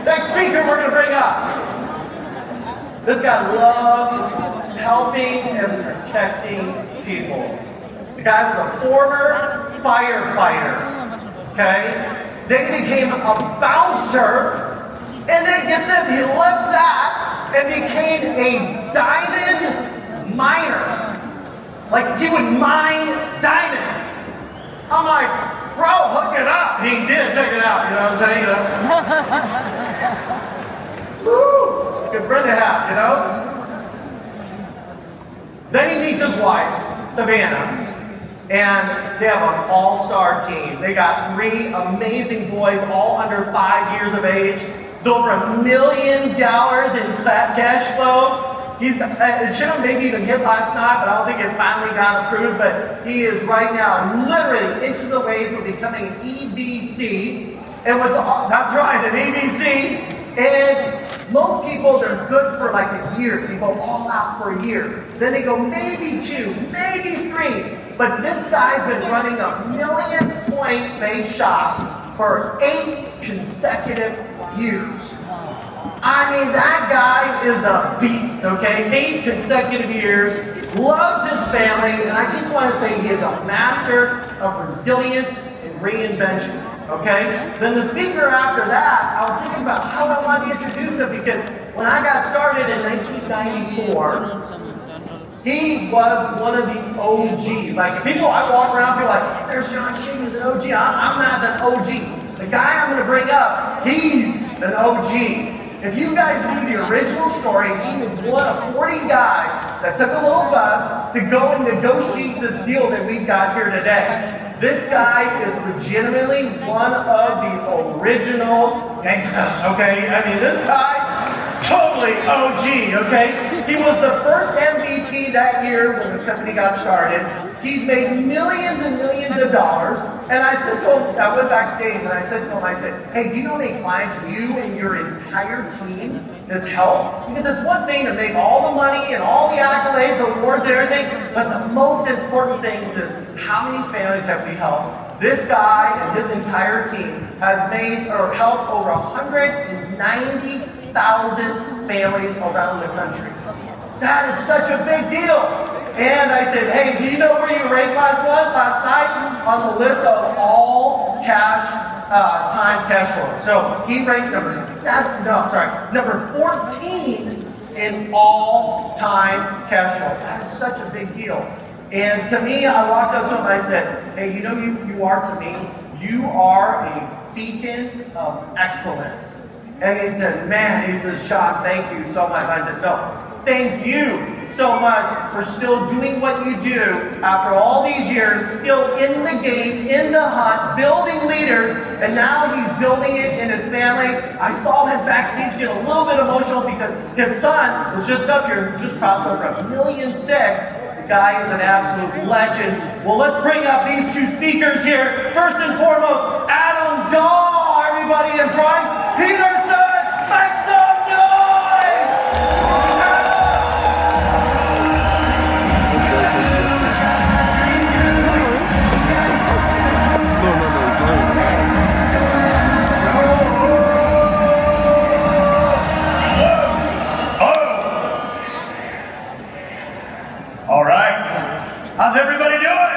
Next speaker we're going to bring up. This guy loves helping and protecting people. The guy was a former firefighter, okay? Then he became a bouncer, and then get this, he left that and became a diamond miner. Like, he would mine diamonds. I'm like, bro, hook it up. He did, check it out, you know what I'm saying? Woo, good friend to have, you know? Then he meets his wife, Savannah, and they have an all-star team. They got 3 amazing boys, all under 5 years of age. It's over $1 million in cash flow. It should have maybe even hit last night, but I don't think it finally got approved. But he is right now literally inches away from becoming an EVC. And that's right, an EVC. And most people, they're good for like a year. They go all out for a year. Then they go maybe 2, maybe 3. But this guy's been running a $1 million point base shop for 8 consecutive years. I mean, that guy is a beast, okay? 8 consecutive years, loves his family, and I just want to say he is a master of resilience and reinvention, okay? Then the speaker after that, I was thinking about how I wanted to introduce him because when I got started in 1994, he was one of the OGs. Like, people, I walk around, people are like, there's John Shea, he's an OG. I'm not an OG. The guy I'm going to bring up, he's an OG. If you guys knew the original story, he was one of 40 guys that took a little bus to go and negotiate this deal that we've got here today. This guy is legitimately one of the original gangsters, okay? I mean, this guy, totally OG, okay? He was the first MVP that year when the company got started. He's made millions and millions of dollars. And I said to him, I went backstage and I said to him, I said, hey, do you know how many clients you and your entire team has helped? Because it's one thing to make all the money and all the accolades, awards and everything, but the most important things is how many families have we helped? This guy and his entire team has made or helped over 190,000 families around the country. That is such a big deal. And I said, hey, do you know where you ranked last night? On the list of all time cash flow. So he ranked number 14 in all time cash flow. That is such a big deal. And to me, I walked up to him and I said, hey, you know you are to me? You are a beacon of excellence. And he said, man, he says, Sean, thank you so much. I said, no. Thank you so much for still doing what you do after all these years, still in the game, in the hunt, building leaders, and now he's building it in his family. I saw him backstage get a little bit emotional because his son was just up here, just crossed over $1.6 million. The guy is an absolute legend. Well, let's bring up these 2 speakers here. First and foremost, Adam Dawe, everybody, and Bryce Peterson. Make some noise! All right. How's everybody doing?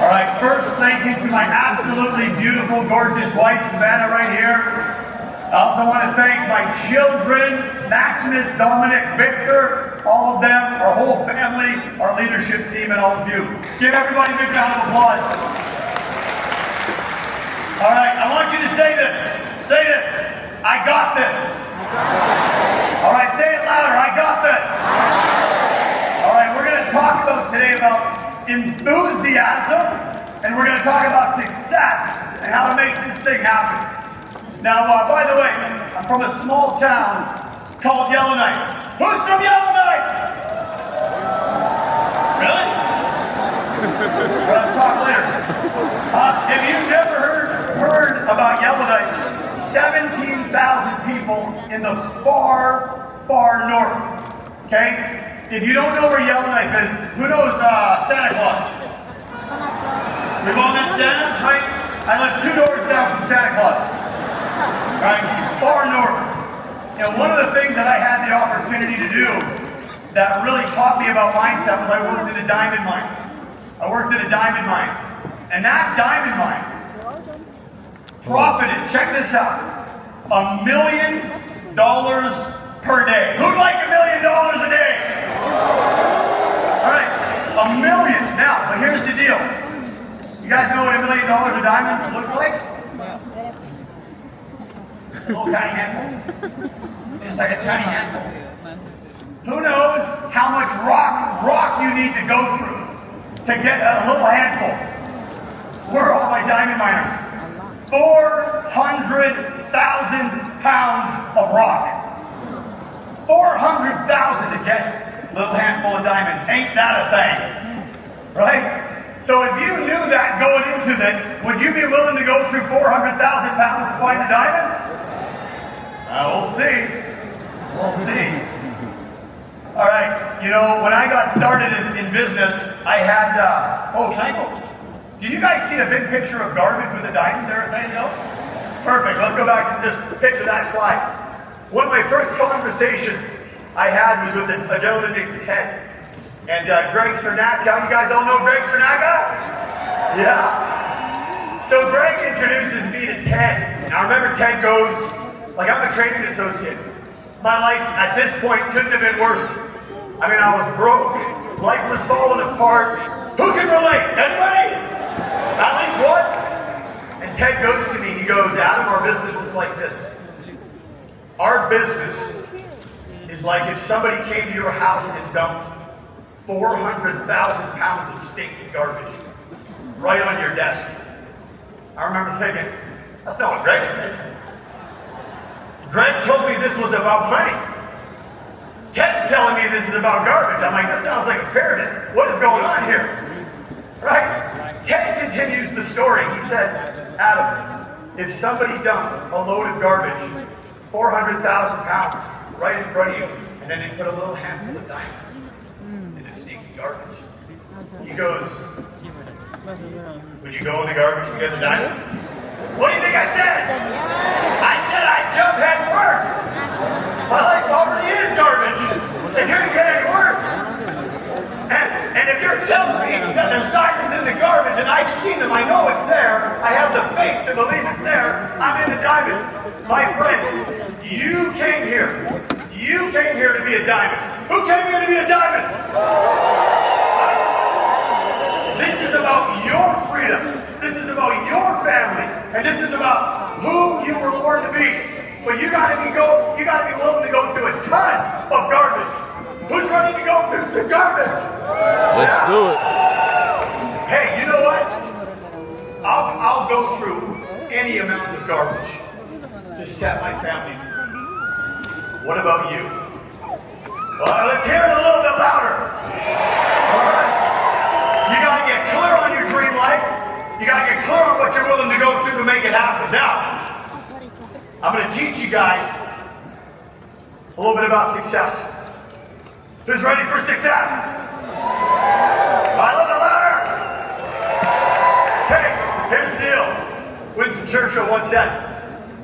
All right. First, thank you to my absolutely beautiful, gorgeous wife, Savannah, right here. I also want to thank my children, Maximus, Dominic, Victor, all of them, our whole family, our leadership team, and all of you. Let's give everybody a big round of applause. All right. I want you to say this. Say this. I got this. All right. Say it louder. I got this. All right, we're going to talk today about enthusiasm, and we're going to talk about success and how to make this thing happen. Now, by the way, I'm from a small town called Yellowknife. Who's from Yellowknife? Really? Let's talk later. If you've never heard about Yellowknife, 17,000 people in the far, far north. Okay? If you don't know where Yellowknife is, who knows Santa Claus? We've all met Santa, right? I live 2 doors down from Santa Claus. right? Far north. You know, one of the things that I had the opportunity to do that really taught me about mindset was I worked in a diamond mine. I worked in a diamond mine. And that diamond mine profited, check this out, $1 million per day. Who'd like $1 million a day? All right, $1 million. Now, but here's the deal. You guys know what $1 million of diamonds looks like? A little tiny handful. It's like a tiny handful. Who knows how much rock you need to go through to get a little handful? Where are all my diamond miners? 400,000 pounds of rock. 400,000 to get a little handful of diamonds. Ain't that a thing? Right? So if you knew that going into that, would you be willing to go through 400,000 pounds to find the diamond? We'll see. We'll see. All right, you know, when I got started in business, I had, can I go? Do you guys see a big picture of garbage with a diamond there a second ago? Perfect, let's go back and just picture that slide. One of my first conversations I had was with a gentleman named Ted. And Greg Cernaka, you guys all know Greg Cernaka? Yeah. So Greg introduces me to Ted. And I remember Ted goes, like, I'm a trading associate. My life at this point couldn't have been worse. I mean, I was broke. Life was falling apart. Who can relate? Anybody? At least once? And Ted goes to me, he goes, Adam, our business is like this. Our business is like if somebody came to your house and dumped 400,000 pounds of stinky garbage right on your desk. I remember thinking, that's not what Greg said. Greg told me this was about money. Ted's telling me this is about garbage. I'm like, this sounds like a pyramid. What is going on here? Right? Ted continues the story. He says, Adam, if somebody dumps a load of garbage, 400,000 pounds, right in front of you, and then they put a little handful of diamonds in the stinky garbage, he goes, would you go in the garbage to get the diamonds? What do you think I said? I said I'd jump head first. My life already is garbage. It couldn't get any worse. And if you're telling me that there's diamonds in the garbage and I've seen them, I know it's there, I have the faith to believe it's there, I'm in the diamonds. My friends, you came here. You came here to be a diamond. Who came here to be a diamond? This is about your freedom. This is about your family. And this is about who you were born to be. But you gotta be willing to go through a ton of garbage. Who's ready to go through some garbage? Let's do it. Hey, you know what? I'll go through any amount of garbage to set my family free. What about you? Well, let's hear it a little bit louder. All right. You got to get clear on your dream life. You got to get clear on what you're willing to go through to make it happen. Now, I'm going to teach you guys a little bit about success. Who's ready for success? A little bit louder. Okay, here's the deal. Winston Churchill once said,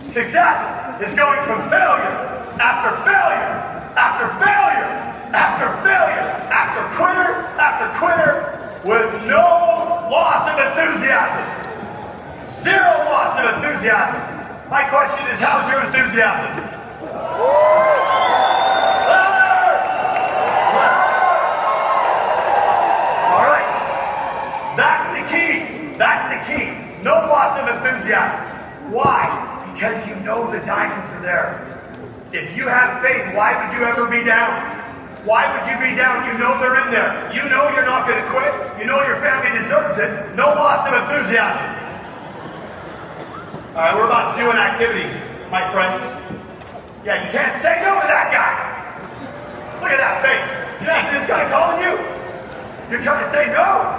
success is going from failure after failure, after failure, after failure, after quitter, with no loss of enthusiasm. Zero loss of enthusiasm. My question is, how's your enthusiasm? Louder! All right. That's the key. That's the key. No loss of enthusiasm. Why? Because you know the diamonds are there. If you have faith, why would you ever be down? Why would you be down? You know they're in there. You know you're not going to quit. You know your family deserves it. No loss of enthusiasm. All right, we're about to do an activity, my friends. Yeah, you can't say no to that guy. Look at that face. You think this guy calling you? You're trying to say no?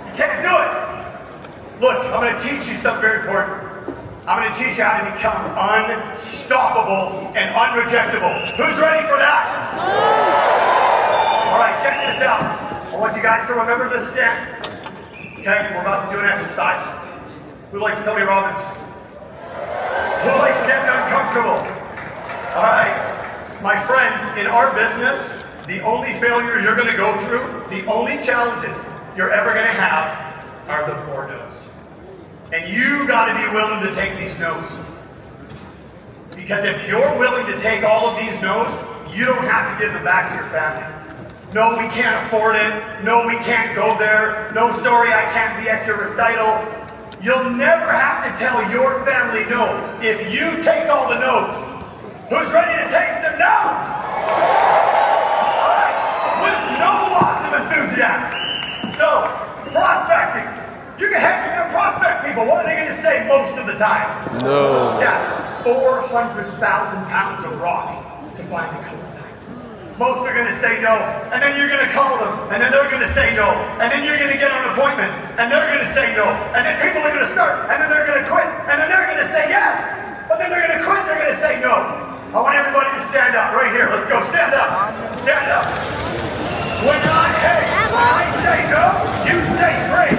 You can't do it. Look, I'm going to teach you something very important. I'm going to teach you how to become unstoppable and unrejectable. Who's ready for that? All right, check this out. I want you guys to remember this stance. Okay, we're about to do an exercise. Who likes Tony Robbins? Who likes Deb uncomfortable. All right, my friends, in our business, the only failure you're going to go through, the only challenges you're ever going to have are the 4 no's. And you got to be willing to take these no's. Because if you're willing to take all of these no's, you don't have to give them back to your family. No, we can't afford it. No, we can't go there. No, sorry, I can't be at your recital. You'll never have to tell your family no if you take all the no's. Who's ready to take some no's? All right, with no loss of enthusiasm. So, prospecting. You're gonna prospect people. What are they gonna say most of the time? No. Yeah, 400,000 pounds of rock to find a couple diamonds. Most are gonna say no, and then you're gonna call them, and then they're gonna say no, and then you're gonna get on appointments, and they're gonna say no, and then people are gonna start, and then they're gonna quit, and then they're gonna say yes, but then they're gonna quit, they're gonna say no. I want everybody to stand up right here. Let's go, stand up, stand up. When I say no, you say great.